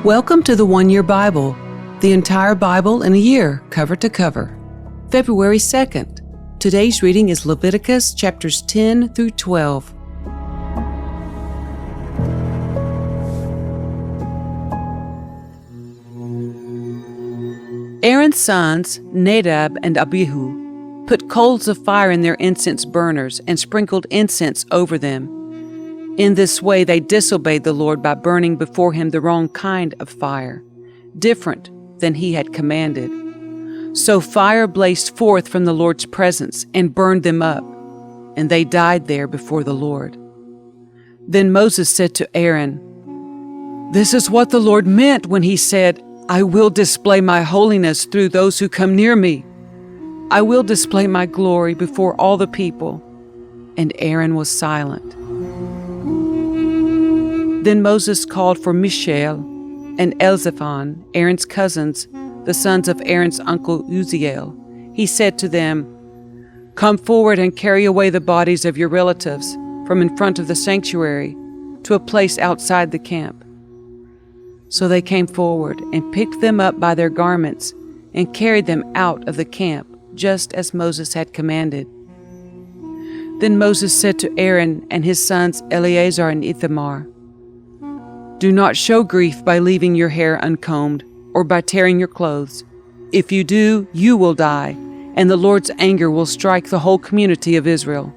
Welcome to the One Year Bible, the entire Bible in a year, cover to cover. February 2nd. Today's reading is Leviticus chapters 10 through 12. Aaron's sons, Nadab and Abihu, put coals of fire in their incense burners and sprinkled incense over them. In this way they disobeyed the Lord by burning before him the wrong kind of fire, different than he had commanded. So fire blazed forth from the Lord's presence and burned them up, and they died there before the Lord. Then Moses said to Aaron, "This is what the Lord meant when he said, 'I will display my holiness through those who come near me. I will display my glory before all the people.'" And Aaron was silent. Then Moses called for Mishael and Elzaphan, Aaron's cousins, the sons of Aaron's uncle Uzziel. He said to them, "Come forward and carry away the bodies of your relatives from in front of the sanctuary to a place outside the camp." So they came forward and picked them up by their garments and carried them out of the camp, just as Moses had commanded. Then Moses said to Aaron and his sons Eleazar and Ithamar, "Do not show grief by leaving your hair uncombed or by tearing your clothes. If you do, you will die, and the Lord's anger will strike the whole community of Israel.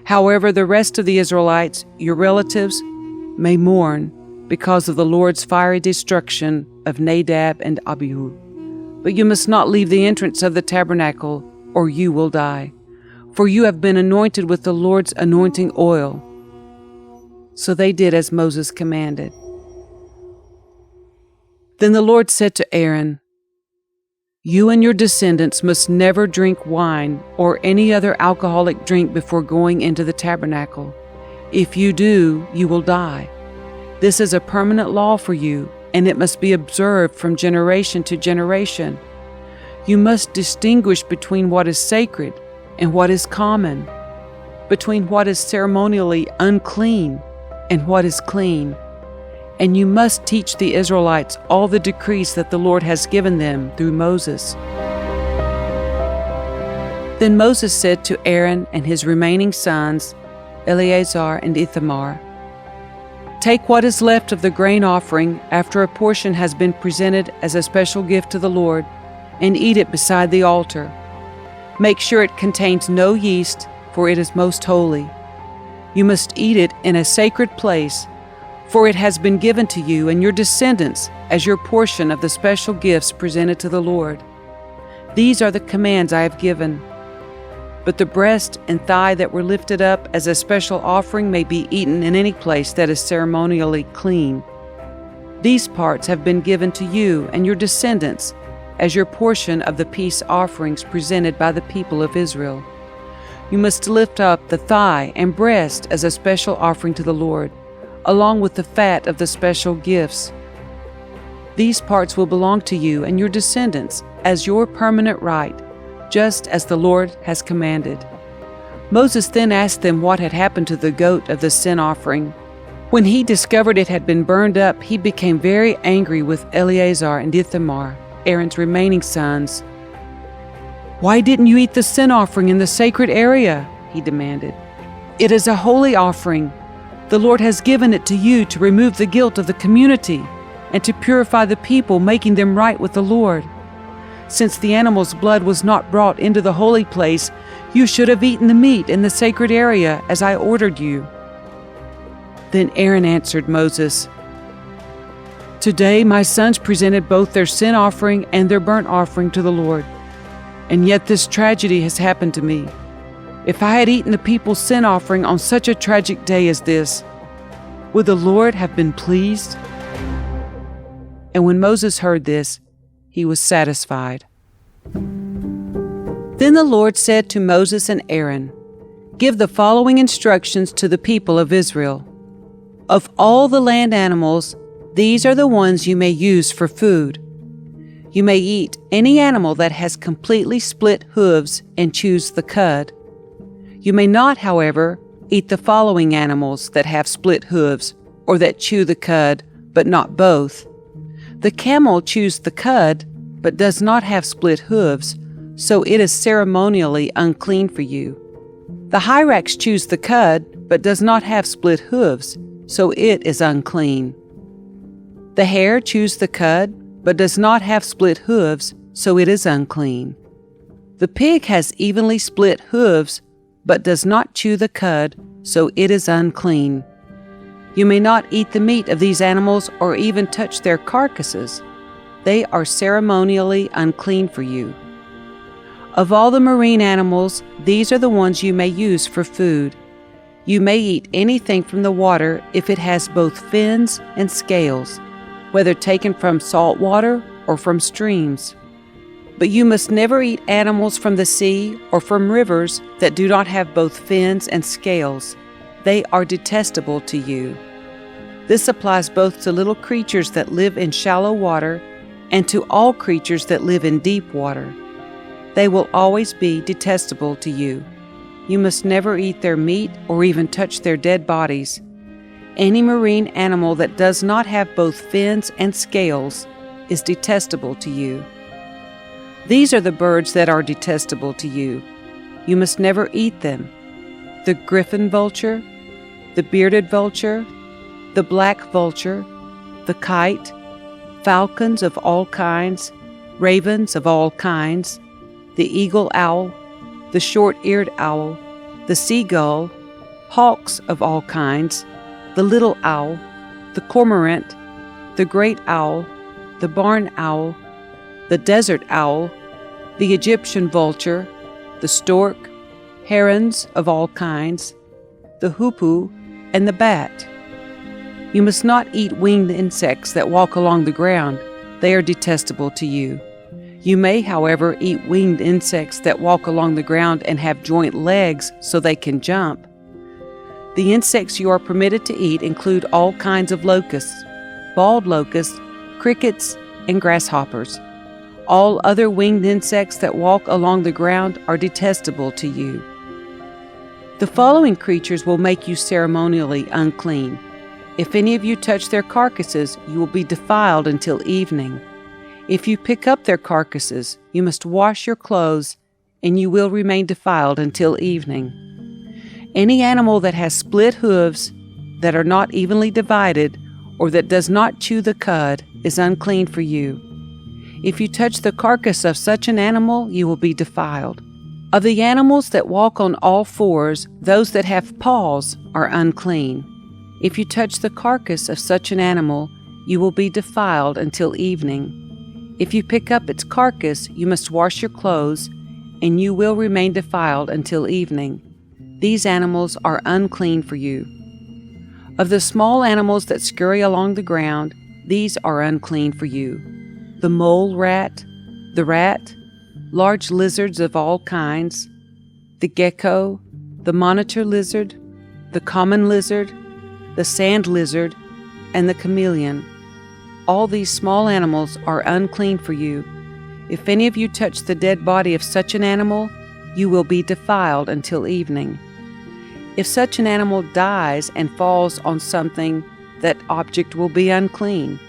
However, the rest of the Israelites, your relatives, may mourn because of the Lord's fiery destruction of Nadab and Abihu. But you must not leave the entrance of the tabernacle, or you will die, for you have been anointed with the Lord's anointing oil." So they did as Moses commanded. Then the Lord said to Aaron, "You and your descendants must never drink wine or any other alcoholic drink before going into the tabernacle. If you do, you will die. This is a permanent law for you, and it must be observed from generation to generation. You must distinguish between what is sacred and what is common, between what is ceremonially unclean and what is clean. And you must teach the Israelites all the decrees that the Lord has given them through Moses." Then Moses said to Aaron and his remaining sons, Eleazar and Ithamar, "Take what is left of the grain offering after a portion has been presented as a special gift to the Lord, and eat it beside the altar. Make sure it contains no yeast, for it is most holy. You must eat it in a sacred place, for it has been given to you and your descendants as your portion of the special gifts presented to the Lord. These are the commands I have given. But the breast and thigh that were lifted up as a special offering may be eaten in any place that is ceremonially clean. These parts have been given to you and your descendants as your portion of the peace offerings presented by the people of Israel. You must lift up the thigh and breast as a special offering to the Lord, along with the fat of the special gifts. These parts will belong to you and your descendants as your permanent right, just as the Lord has commanded." Moses then asked them what had happened to the goat of the sin offering. When he discovered it had been burned up, he became very angry with Eleazar and Ithamar, Aaron's remaining sons. "Why didn't you eat the sin offering in the sacred area?" he demanded. "It is a holy offering. The Lord has given it to you to remove the guilt of the community and to purify the people, making them right with the Lord. Since the animal's blood was not brought into the holy place, you should have eaten the meat in the sacred area as I ordered you." Then Aaron answered Moses, "Today my sons presented both their sin offering and their burnt offering to the Lord. And yet this tragedy has happened to me. If I had eaten the people's sin offering on such a tragic day as this, would the Lord have been pleased?" And when Moses heard this, he was satisfied. Then the Lord said to Moses and Aaron, "Give the following instructions to the people of Israel. Of all the land animals, these are the ones you may use for food. You may eat any animal that has completely split hooves and chews the cud. You may not, however, eat the following animals that have split hooves or that chew the cud, but not both: The camel chews the cud, but does not have split hooves, so it is ceremonially unclean for you. The hyrax chews the cud, but does not have split hooves, so it is unclean. The hare chews the cud, but does not have split hooves, so it is unclean. The pig has evenly split hooves, but does not chew the cud, so it is unclean. You may not eat the meat of these animals or even touch their carcasses. They are ceremonially unclean for you. Of all the marine animals, these are the ones you may use for food. You may eat anything from the water if it has both fins and scales, whether taken from salt water or from streams. But you must never eat animals from the sea or from rivers that do not have both fins and scales. They are detestable to you. This applies both to little creatures that live in shallow water and to all creatures that live in deep water. They will always be detestable to you. You must never eat their meat or even touch their dead bodies. Any marine animal that does not have both fins and scales is detestable to you. These are the birds that are detestable to you. You must never eat them: the griffin vulture, the bearded vulture, the black vulture, the kite, falcons of all kinds, ravens of all kinds, the eagle owl, the short-eared owl, the seagull, hawks of all kinds, the little owl, the cormorant, the great owl, the barn owl, the desert owl, the Egyptian vulture, the stork, herons of all kinds, the hoopoe, and the bat. You must not eat winged insects that walk along the ground. They are detestable to you. You may, however, eat winged insects that walk along the ground and have joint legs so they can jump. The insects you are permitted to eat include all kinds of locusts, bald locusts, crickets, and grasshoppers. All other winged insects that walk along the ground are detestable to you. The following creatures will make you ceremonially unclean. If any of you touch their carcasses, you will be defiled until evening. If you pick up their carcasses, you must wash your clothes, and you will remain defiled until evening. Any animal that has split hooves, that are not evenly divided, or that does not chew the cud, is unclean for you. If you touch the carcass of such an animal, you will be defiled. Of the animals that walk on all fours, those that have paws are unclean. If you touch the carcass of such an animal, you will be defiled until evening. If you pick up its carcass, you must wash your clothes, and you will remain defiled until evening. These animals are unclean for you. Of the small animals that scurry along the ground, these are unclean for you: the mole rat, the rat, large lizards of all kinds, the gecko, the monitor lizard, the common lizard, the sand lizard, and the chameleon. All these small animals are unclean for you. If any of you touch the dead body of such an animal, you will be defiled until evening. If such an animal dies and falls on something, that object will be unclean.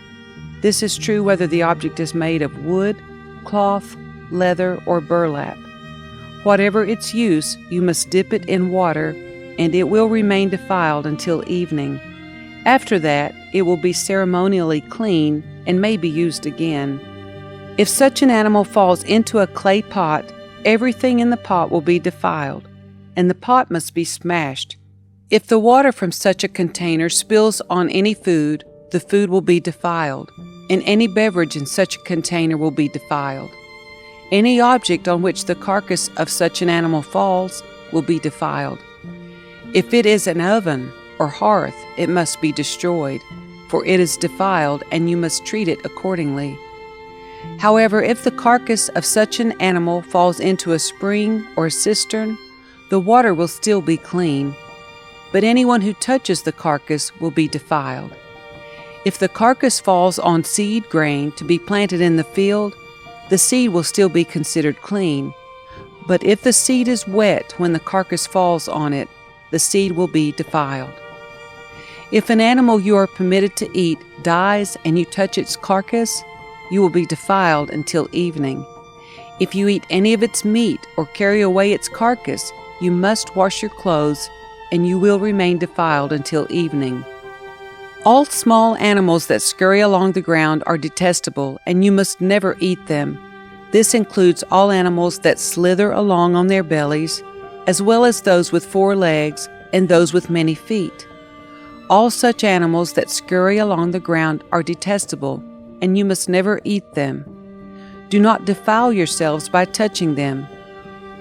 This is true whether the object is made of wood, cloth, leather, or burlap. Whatever its use, you must dip it in water, and it will remain defiled until evening. After that, it will be ceremonially clean and may be used again. If such an animal falls into a clay pot, everything in the pot will be defiled, and the pot must be smashed. If the water from such a container spills on any food, the food will be defiled, and any beverage in such a container will be defiled. Any object on which the carcass of such an animal falls will be defiled. If it is an oven or hearth, it must be destroyed, for it is defiled, and you must treat it accordingly. However, if the carcass of such an animal falls into a spring or a cistern, the water will still be clean, but anyone who touches the carcass will be defiled. If the carcass falls on seed grain to be planted in the field, the seed will still be considered clean. But if the seed is wet when the carcass falls on it, the seed will be defiled. If an animal you are permitted to eat dies and you touch its carcass, you will be defiled until evening. If you eat any of its meat or carry away its carcass, you must wash your clothes, and you will remain defiled until evening. All small animals that scurry along the ground are detestable, and you must never eat them. This includes all animals that slither along on their bellies, as well as those with 4 legs and those with many feet. All such animals that scurry along the ground are detestable, and you must never eat them. Do not defile yourselves by touching them.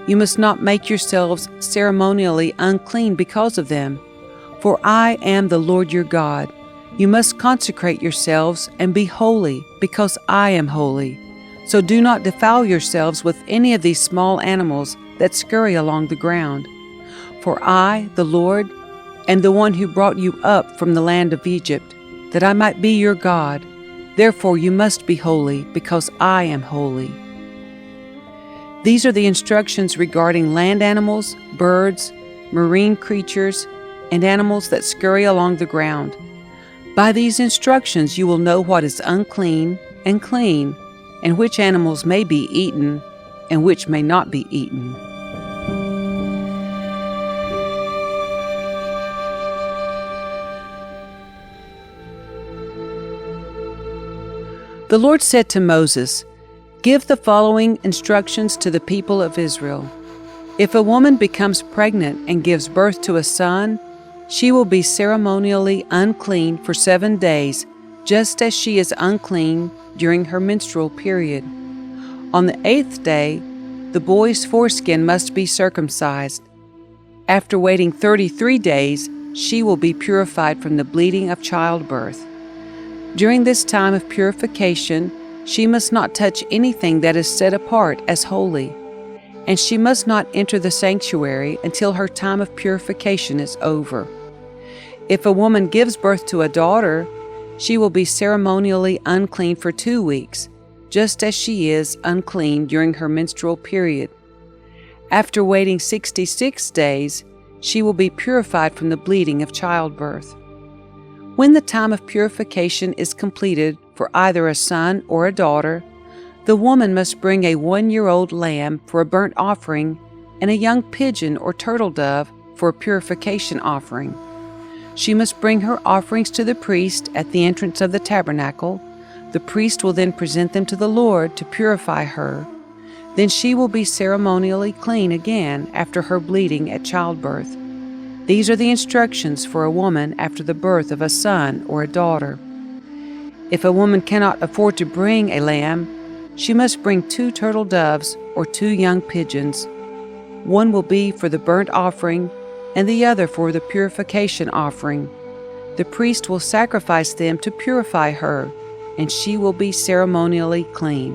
You must not make yourselves ceremonially unclean because of them, for I am the Lord your God. You must consecrate yourselves and be holy, because I am holy. So do not defile yourselves with any of these small animals that scurry along the ground. For I, the Lord, am the one who brought you up from the land of Egypt, that I might be your God. Therefore you must be holy, because I am holy. These are the instructions regarding land animals, birds, marine creatures, and animals that scurry along the ground. By these instructions you will know what is unclean and clean, and which animals may be eaten, and which may not be eaten. The Lord said to Moses, "Give the following instructions to the people of Israel. If a woman becomes pregnant and gives birth to a son, she will be ceremonially unclean for 7 days, just as she is unclean during her menstrual period. On the 8th day, the boy's foreskin must be circumcised. After waiting 33 days, she will be purified from the bleeding of childbirth. During this time of purification, she must not touch anything that is set apart as holy, and she must not enter the sanctuary until her time of purification is over. If a woman gives birth to a daughter, she will be ceremonially unclean for 2 weeks, just as she is unclean during her menstrual period. After waiting 66 days, she will be purified from the bleeding of childbirth. When the time of purification is completed for either a son or a daughter, the woman must bring a 1-year-old lamb for a burnt offering and a young pigeon or turtle dove for a purification offering. She must bring her offerings to the priest at the entrance of the tabernacle. The priest will then present them to the Lord to purify her. Then she will be ceremonially clean again after her bleeding at childbirth. These are the instructions for a woman after the birth of a son or a daughter. If a woman cannot afford to bring a lamb, she must bring 2 turtle doves or 2 young pigeons. One will be for the burnt offering, and the other for the purification offering. The priest will sacrifice them to purify her, and she will be ceremonially clean.